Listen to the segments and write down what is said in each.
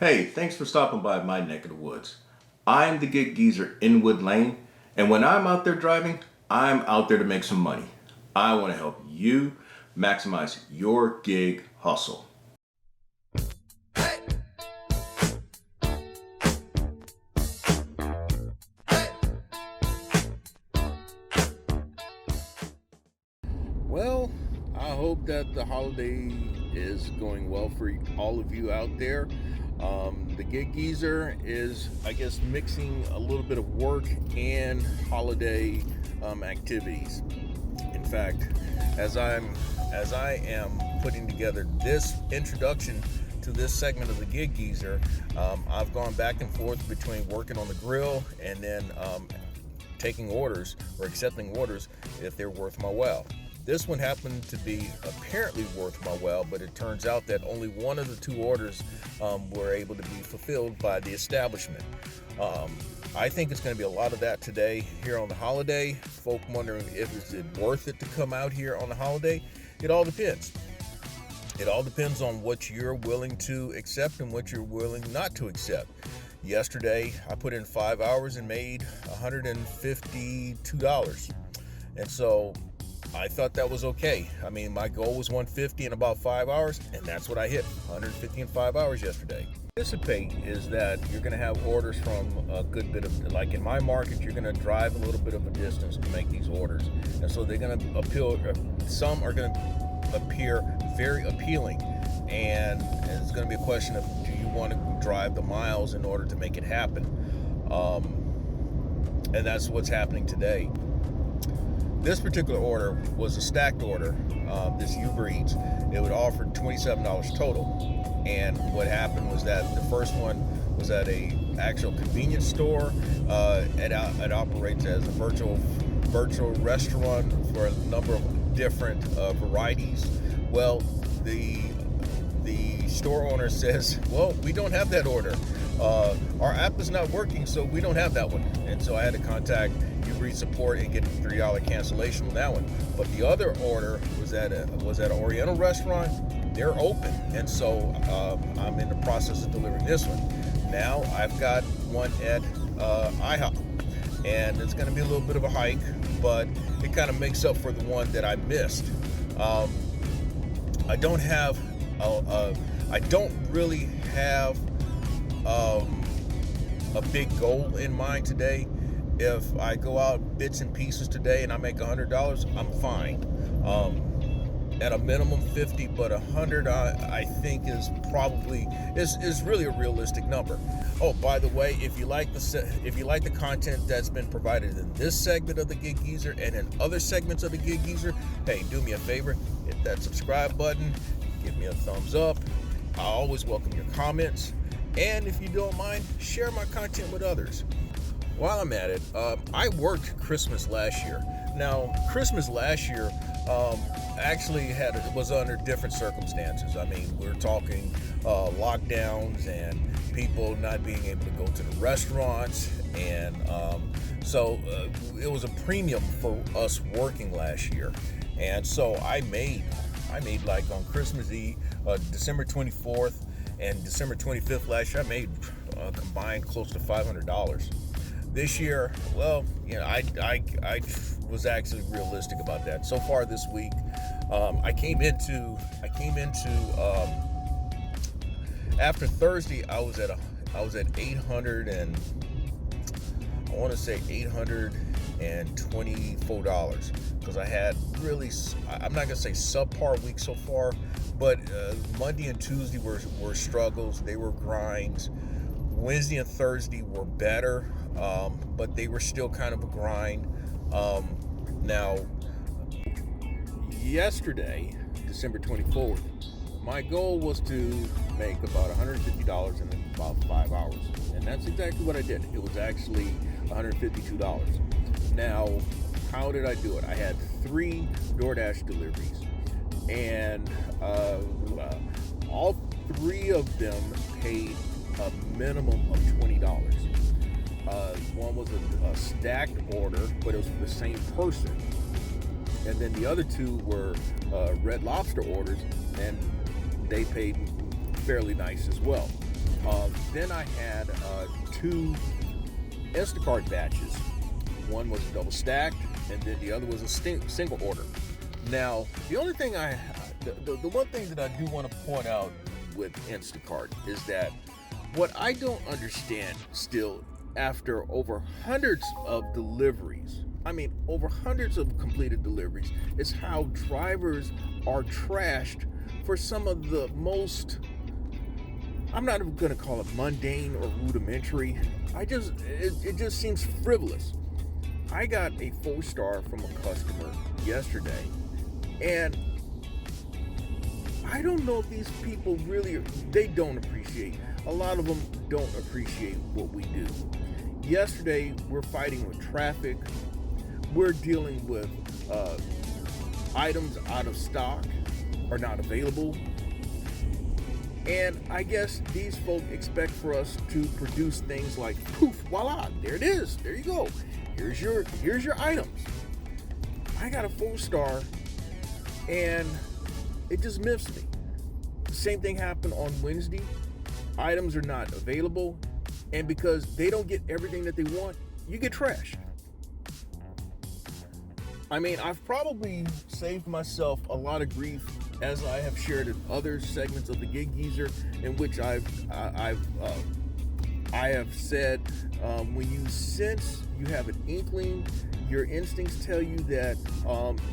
Hey, thanks for stopping by my neck of the woods. I'm the gig geezer in Wood Lane, and when I'm out there driving, I'm out there to make some money. I want to help you maximize your gig hustle. Well, I hope that the holiday is going well for all of you out there. The Gig Geezer is, I guess, mixing a little bit of work and holiday activities. In fact, as I am putting together this introduction to this segment of the Gig Geezer, I've gone back and forth between working on the grill and then taking orders or accepting orders if they're worth my while. This one happened to be apparently worth my while, but it turns out that only one of the two orders were able to be fulfilled by the establishment. I think it's going to be a lot of that today here on the holiday. Folk wondering if it's worth it to come out here on the holiday. It all depends. It all depends on what you're willing to accept and what you're willing not to accept. Yesterday, I put in 5 hours and made $152. And so I thought that was okay. I mean, my goal was 150 in about 5 hours, and that's what I hit, 150 in 5 hours yesterday. Anticipate is that you're going to have orders from a good bit of, like in my market, you're going to drive a little bit of a distance to make these orders. And so they're going to appeal, some are going to appear very appealing. And it's going to be a question of, do you want to drive the miles in order to make it happen? And that's what's happening today. This particular order was a stacked order, this UberEats. It would offer $27 total. And what happened was that the first one was at a actual convenience store. It operates as a virtual restaurant for a number of different varieties. Well, the store owner says, well, we don't have that order. Our app is not working, so we don't have that one. And so I had to contact UberEats support and get a $3 cancellation on that one. But the other order was at an Oriental restaurant. They're open, and so I'm in the process of delivering this one. Now I've got one at IHOP, and it's going to be a little bit of a hike, but it kind of makes up for the one that I missed. I don't really have a big goal in mind today. If I go out bits and pieces today and I make $100, I'm fine. At a minimum 50, but 100 I think is probably is really a realistic number. Oh, by the way, if you like the content that's been provided in this segment of the Gig Geezer and in other segments of the Gig Geezer, hey, do me a favor, hit that subscribe button, give me a thumbs up. I always welcome your comments, and if you don't mind, share my content with others. While I'm at it, I worked Christmas last year. Now, Christmas last year actually was under different circumstances. I mean, we're talking lockdowns and people not being able to go to the restaurants, and so it was a premium for us working last year. And so I made like on Christmas Eve, December 24th and December 25th last year, I made combined close to $500. This year, well, you know, I was actually realistic about that. So far this week, I came into after Thursday, I was at 800 and I want to say $824 because I had really, I'm not gonna say subpar week so far, but Monday and Tuesday were struggles. They were grinds. Wednesday and Thursday were better, but they were still kind of a grind. Now, yesterday, December 24th, my goal was to make about $150 in about 5 hours. And that's exactly what I did. It was actually $152. Now, how did I do it? I had 3 DoorDash deliveries, and all 3 of them paid a minimum of $20. One was a stacked order, but it was for the same person. And then the other 2 were Red Lobster orders, and they paid fairly nice as well. Then I had 2 Instacart batches. One was double stacked, and then the other was a single order. Now, the only thing the one thing that I do want to point out with Instacart is that what I don't understand still, after over hundreds of deliveries, over hundreds of completed deliveries, is how drivers are trashed for some of the most, I'm not even going to call it mundane or rudimentary. It just seems frivolous. I got a 4-star from a customer yesterday, and I don't know if these people they don't appreciate. A lot of them don't appreciate what we do. Yesterday, we're fighting with traffic. We're dealing with items out of stock or not available. And I guess these folk expect for us to produce things like, poof, voila, there it is. There you go. Here's your items. I got a 4-star, and it just miffs me. The same thing happened on Wednesday. Items are not available, and because they don't get everything that they want, you get trashed. I've probably saved myself a lot of grief, as I have shared in other segments of the Gig Geezer, in which I have said, when you sense you have an inkling, your instincts tell you that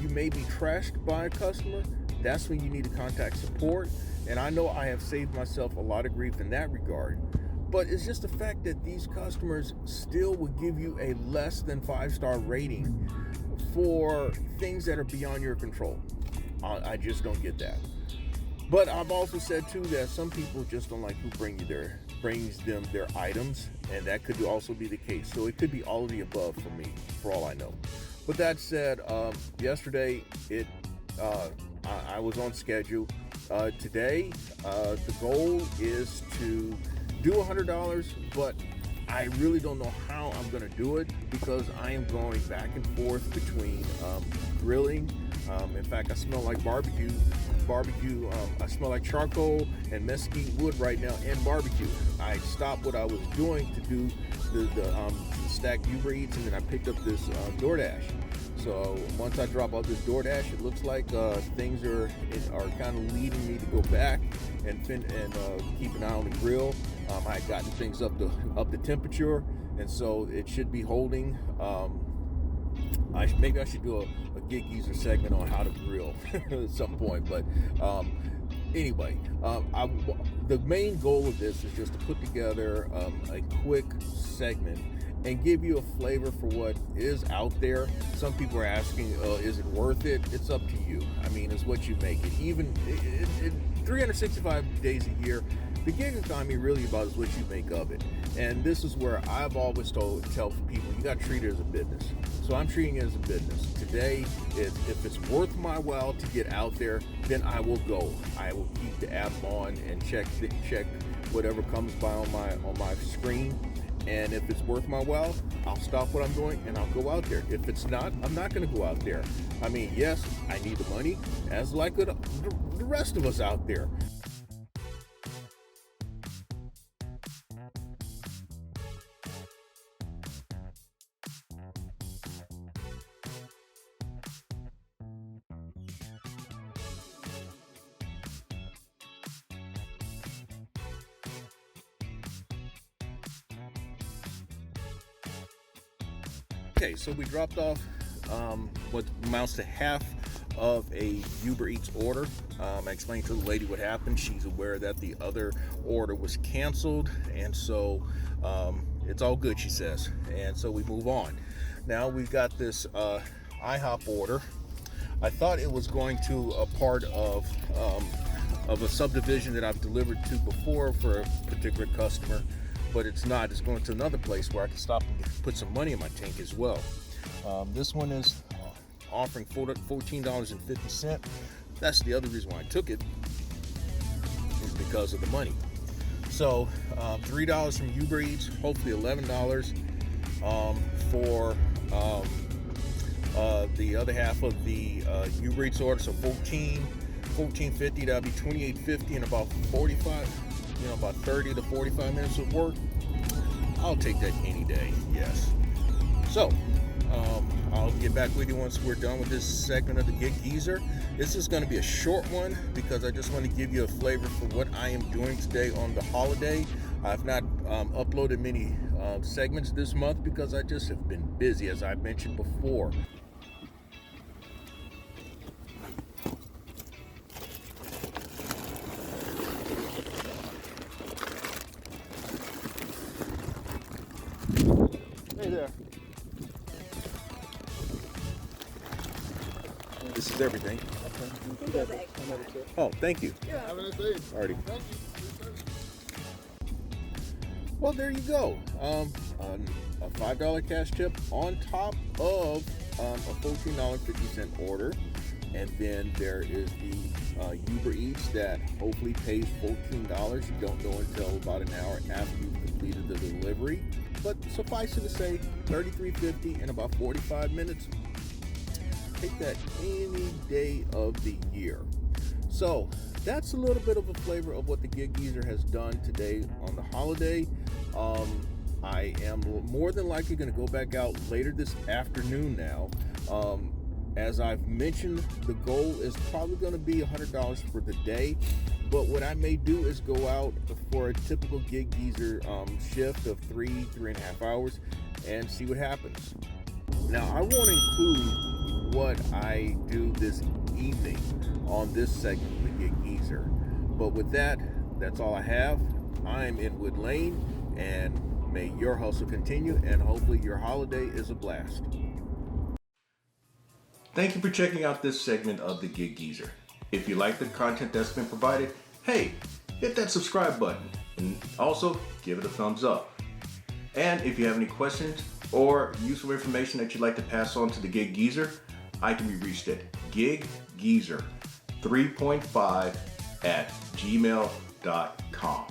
you may be trashed by a customer, that's when you need to contact support. And I know I have saved myself a lot of grief in that regard. But it's just the fact that these customers still would give you a less than 5-star rating for things that are beyond your control. I just don't get that. But I've also said too that some people just don't like who brings them their items, and that could also be the case. So it could be all of the above for me, for all I know. With that said, yesterday I was on schedule. Today, the goal is to do $100, but I really don't know how I'm going to do it, because I am going back and forth between grilling. In fact, I smell like barbecue. I smell like charcoal and mesquite wood right now, and barbecue. I stopped what I was doing to do the stacked UberEats, and then I picked up this DoorDash. So once I drop off this DoorDash, it looks like things are kind of leading me to go back and keep an eye on the grill. I had gotten things up the temperature, and so it should be holding. Maybe I should do a Gig Geezer segment on how to grill at some point. But anyway, the main goal of this is just to put together a quick segment and give you a flavor for what is out there. Some people are asking, is it worth it? It's up to you. It's what you make it. Even 365 days a year, the gig economy really about is what you make of it. And this is where I've always tell people, you got to treat it as a business. So I'm treating it as a business. Today, if it's worth my while to get out there, then I will go. I will keep the app on and check whatever comes by on my screen. And if it's worth my while, I'll stop what I'm doing and I'll go out there. If it's not, I'm not going to go out there. Yes, I need the money, as like the rest of us out there. Okay, so we dropped off what amounts to half of a UberEats order. I explained to the lady what happened. She's aware that the other order was canceled, and so it's all good, she says. And so we move on. Now we've got this IHOP order. I thought it was going to a part of a subdivision that I've delivered to before for a particular customer, but it's not. It's going to another place where I can stop and put some money in my tank as well. This one is offering $14.50. That's the other reason why I took it, is because of the money. So $3 from UberEats, hopefully $11 for the other half of the UberEats order. So $14.50, that'll be $28.50 and about 45. about 30 to 45 minutes of work, I'll take that any day, yes. So, I'll get back with you once we're done with this segment of the Gig Geezer. This is going to be a short one because I just want to give you a flavor for what I am doing today on the holiday. I've not uploaded many segments this month because I just have been busy, as I mentioned before. Hey there. This is everything. Oh, thank you. Alrighty. Well, there you go. A $5 cash tip on top of a $14.50 order. And then there is the UberEats that hopefully pays $14. You don't know until about an hour after you've completed the delivery. But suffice it to say, $33.50 in about 45 minutes. Take that any day of the year. So that's a little bit of a flavor of what the Gig Geezer has done today on the holiday. I am more than likely going to go back out later this afternoon now. As I've mentioned, the goal is probably going to be $100 for the day. But what I may do is go out for a typical Gig Geezer shift of 3.5 hours and see what happens. Now, I won't include what I do this evening on this segment of the Gig Geezer. But with that, that's all I have. I'm in Wood Lane, and may your hustle continue, and hopefully your holiday is a blast. Thank you for checking out this segment of the Gig Geezer. If you like the content that's been provided, hey, hit that subscribe button and also give it a thumbs up. And if you have any questions or useful information that you'd like to pass on to the Gig Geezer, I can be reached at giggeezer3.5@gmail.com.